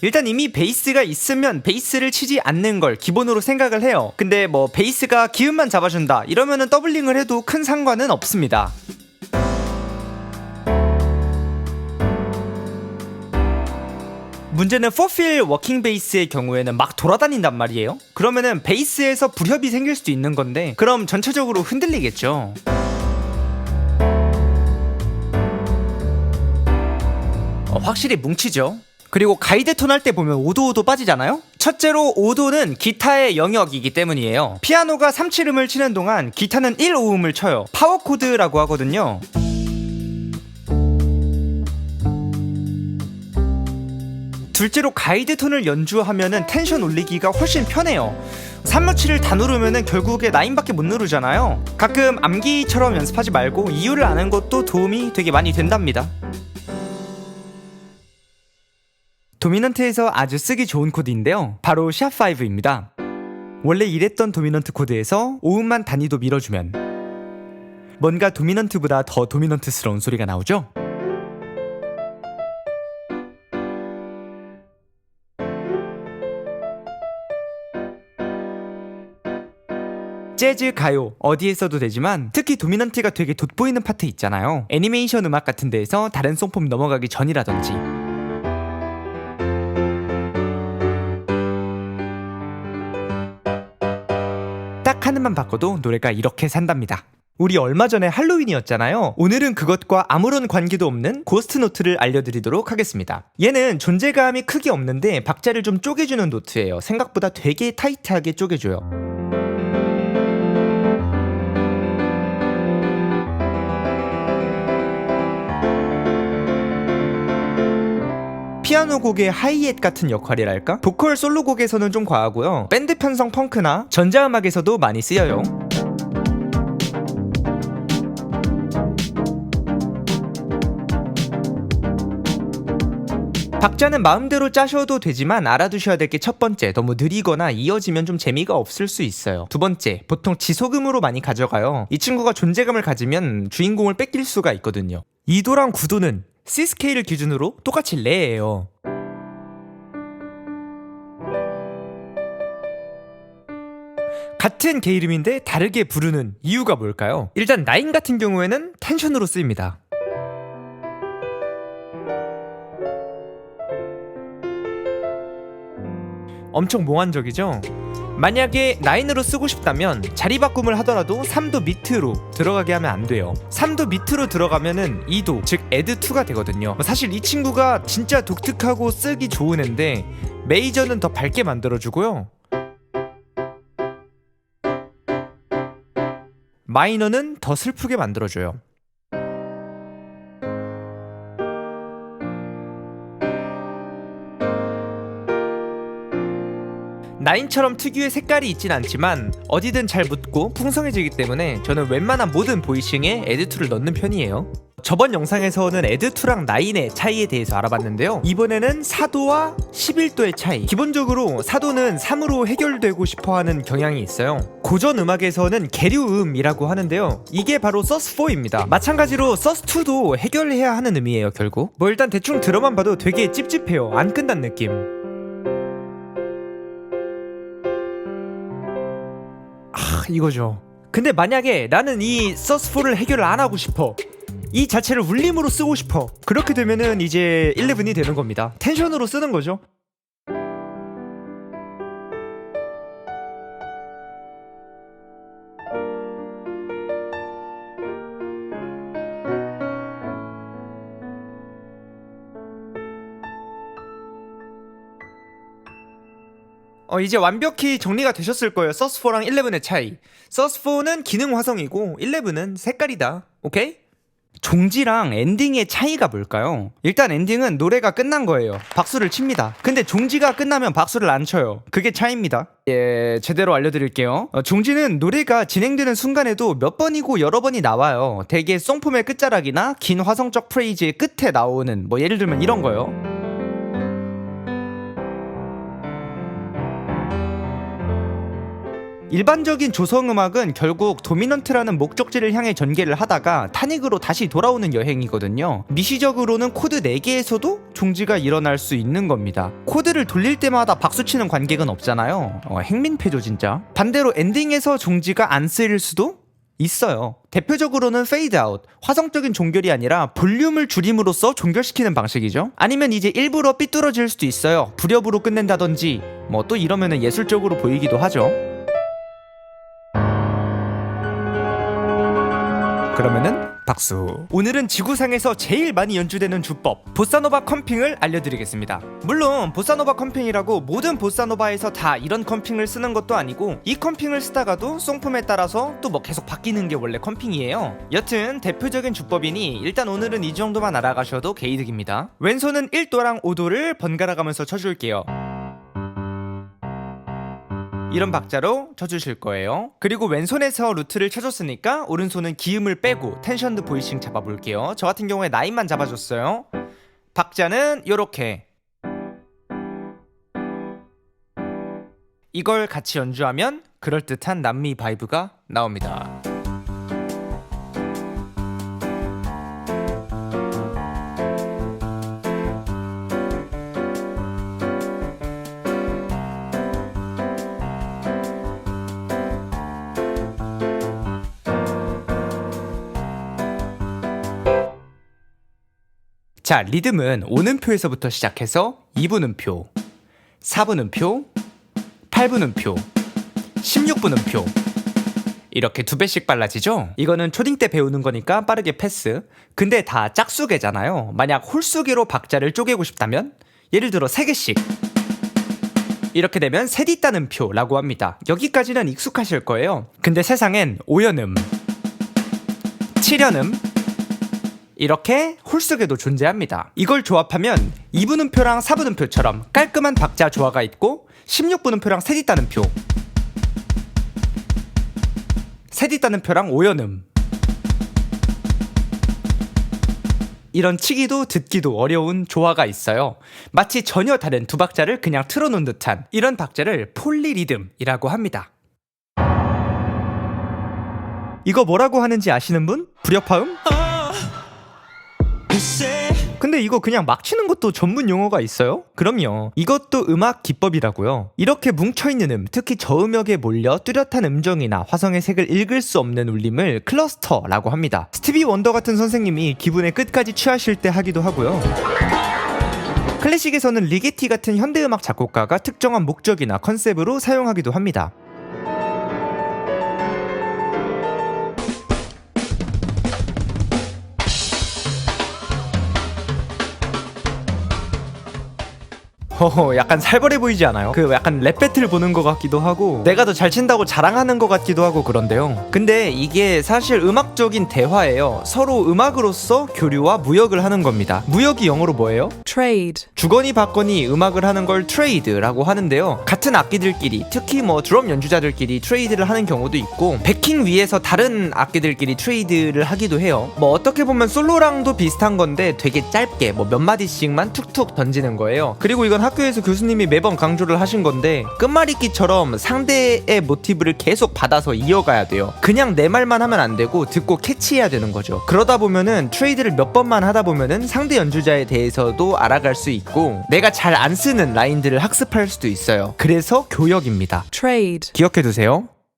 일단 이미 베이스가 있으면 베이스를 치지 않는 걸 기본으로 생각을 해요. 근데 뭐 베이스가 기음만 잡아준다 이러면은 더블링을 해도 큰 상관은 없습니다. 문제는 4필 워킹 베이스의 경우에는 막 돌아다닌단 말이에요. 그러면은 베이스에서 불협이 생길 수도 있는 건데 그럼 전체적으로 흔들리겠죠. 확실히 뭉치죠. 그리고 가이드 톤 할 때 보면 5도 빠지잖아요. 첫째로 5도는 기타의 영역이기 때문이에요. 피아노가 3칠음을 치는 동안 기타는 1오음을 쳐요. 파워 코드라고 하거든요. 둘째로 가이드 톤을 연주하면은 텐션 올리기가 훨씬 편해요. 3무7을 다 누르면은 결국에 9밖에 못 누르잖아요. 가끔 암기처럼 연습하지 말고 이유를 아는 것도 도움이 되게 많이 된답니다. 도미넌트에서 아주 쓰기 좋은 코드인데요, 바로 샵5입니다. 원래 이랬던 도미넌트 코드에서 5음만 단위도 밀어주면 뭔가 도미넌트보다 더 도미넌트스러운 소리가 나오죠? 재즈, 가요 어디에 써도 되지만 특히 도미넌트가 되게 돋보이는 파트 있잖아요. 애니메이션 음악 같은 데에서 다른 송폼 넘어가기 전이라든지. 딱 하늘만 바꿔도 노래가 이렇게 산답니다. 우리 얼마 전에 할로윈이었잖아요. 오늘은 그것과 아무런 관계도 없는 고스트 노트를 알려드리도록 하겠습니다. 얘는 존재감이 크게 없는데 박자를 좀 쪼개주는 노트예요. 생각보다 되게 타이트하게 쪼개줘요. 피아노 곡의 하이햇 같은 역할이랄까? 보컬 솔로 곡에서는 좀 과하고요. 밴드 편성 펑크나 전자음악에서도 많이 쓰여요. 박자는 마음대로 짜셔도 되지만 알아두셔야 될 게 첫 번째, 너무 느리거나 이어지면 좀 재미가 없을 수 있어요. 두 번째, 보통 지속음으로 많이 가져가요. 이 친구가 존재감을 가지면 주인공을 뺏길 수가 있거든요. 2도랑 9도는 C 스케일을 기준으로 똑같이 레예요. 같은 개 이름인데 다르게 부르는 이유가 뭘까요? 일단 9 같은 경우에는 텐션으로 쓰입니다. 엄청 몽환적이죠? 만약에 9으로 쓰고 싶다면 자리 바꿈을 하더라도 3도 밑으로 들어가게 하면 안 돼요. 3도 밑으로 들어가면은 2도, 즉 애드2가 되거든요. 사실 이 친구가 진짜 독특하고 쓰기 좋은 애인데 메이저는 더 밝게 만들어주고요, 마이너는 더 슬프게 만들어줘요. 9처럼 특유의 색깔이 있진 않지만 어디든 잘 묻고 풍성해지기 때문에 저는 웬만한 모든 보이싱에 애드2를 넣는 편이에요. 저번 영상에서는 애드2랑 9의 차이에 대해서 알아봤는데요, 이번에는 4도와 11도의 차이. 기본적으로 4도는 3으로 해결되고 싶어하는 경향이 있어요. 고전 음악에서는 계류음이라고 하는데요, 이게 바로 서스4입니다. 마찬가지로 서스2도 해결해야 하는 음이에요. 결국 뭐 일단 대충 들어만 봐도 되게 찝찝해요. 안 끝난 느낌. 이거죠. 근데 만약에 나는 이 서스4를 해결을 안 하고 싶어, 이 자체를 울림으로 쓰고 싶어, 그렇게 되면은 이제 11이 되는 겁니다. 텐션으로 쓰는 거죠. 이제 완벽히 정리가 되셨을 거예요. 서스4랑 11의 차이. 서스4는 기능 화성이고 11은 색깔이다. 오케이? 종지랑 엔딩의 차이가 뭘까요? 일단 엔딩은 노래가 끝난 거예요. 박수를 칩니다. 근데 종지가 끝나면 박수를 안 쳐요. 그게 차이입니다. 제대로 알려드릴게요. 종지는 노래가 진행되는 순간에도 몇 번이고 여러 번이 나와요. 대개 송폼의 끝자락이나 긴 화성적 프레이즈의 끝에 나오는, 뭐 예를 들면 이런 거요. 일반적인 조성음악은 결국 도미넌트라는 목적지를 향해 전개를 하다가 타닉으로 다시 돌아오는 여행이거든요. 미시적으로는 코드 4개에서도 종지가 일어날 수 있는 겁니다. 코드를 돌릴 때마다 박수치는 관객은 없잖아요. 행민폐죠 진짜. 반대로 엔딩에서 종지가 안 쓰일 수도 있어요. 대표적으로는 페이드 아웃, 화성적인 종결이 아니라 볼륨을 줄임으로써 종결시키는 방식이죠. 아니면 이제 일부러 삐뚤어질 수도 있어요. 불협으로 끝낸다든지 뭐 또 이러면은 예술적으로 보이기도 하죠. 그러면은 박수. 오늘은 지구상에서 제일 많이 연주되는 주법 보사노바 컴핑을 알려드리겠습니다. 물론 보사노바 컴핑이라고 모든 보사노바에서 다 이런 컴핑을 쓰는 것도 아니고 이 컴핑을 쓰다가도 송품에 따라서 또 뭐 계속 바뀌는 게 원래 컴핑이에요. 여튼 대표적인 주법이니 일단 오늘은 이 정도만 알아가셔도 개이득입니다. 왼손은 1도랑 5도를 번갈아 가면서 쳐줄게요. 이런 박자로 쳐주실 거예요. 그리고 왼손에서 루트를 쳐줬으니까 오른손은 기음을 빼고 텐션드 보이싱 잡아볼게요. 저 같은 경우에 나인만 잡아줬어요. 박자는 요렇게. 이걸 같이 연주하면 그럴듯한 남미 바이브가 나옵니다. 자, 리듬은 5분표에서부터 시작해서 2분음표, 4분음표, 8분음표, 16분음표 이렇게 2배씩 빨라지죠? 이거는 초딩 때 배우는 거니까 빠르게 패스. 근데 다 짝수계잖아요. 만약 홀수계로 박자를 쪼개고 싶다면 예를 들어 3개씩 이렇게 되면 세디따는표라고 합니다. 여기까지는 익숙하실 거예요. 근데 세상엔 5연음, 7연음 이렇게 홀수계도 존재합니다. 이걸 조합하면 2분음표랑 4분음표처럼 깔끔한 박자 조화가 있고 16분음표랑 세디따는표, 세디따는표랑 5연음 이런 치기도 듣기도 어려운 조화가 있어요. 마치 전혀 다른 두 박자를 그냥 틀어놓은 듯한 이런 박자를 폴리리듬이라고 합니다. 이거 뭐라고 하는지 아시는 분? 불협화음? 근데 이거 그냥 막 치는 것도 전문 용어가 있어요? 그럼요. 이것도 음악 기법이라고요. 이렇게 뭉쳐있는 특히 저음역에 몰려 뚜렷한 음정이나 화성의 색을 읽을 수 없는 울림을 클러스터라고 합니다. 스티비 원더 같은 선생님이 기분의 끝까지 취하실 때 하기도 하고요. 클래식에서는 리게티 같은 현대음악 작곡가가 특정한 목적이나 컨셉으로 사용하기도 합니다. 약간 살벌해 보이지 않아요? 그 약간 랩 배틀 보는 것 같기도 하고 내가 더 잘 친다고 자랑하는 것 같기도 하고 그런데요. 근데 이게 사실 음악적인 대화예요. 서로 음악으로서 교류와 무역을 하는 겁니다. 무역이 영어로 뭐예요? Trade. 주거니 받거니 음악을 하는 걸 트레이드라고 하는데요. 같은 악기들끼리 특히 뭐 드럼 연주자들끼리 트레이드를 하는 경우도 있고 베킹 위에서 다른 악기들끼리 트레이드를 하기도 해요. 뭐 어떻게 보면 솔로랑도 비슷한 건데 되게 짧게 뭐 몇 마디씩만 툭툭 던지는 거예요. 그리고 이건 학교에서 교수님이 매번 강조를 하신 건데 끝말잇기처럼 상대의 모티브를 계속 받아서 이어가야 돼요. 그냥 내 말만 하면 안 되고 듣고 캐치해야 되는 거죠. 그러다 보면은 트레이드를 몇 번만 하다 보면은 상대 연주자에 대해서도 알아갈 수 있고 내가 잘 안 쓰는 라인들을 학습할 수도 있어요. 그래서 교역입니다. Trade. 기억해두세요.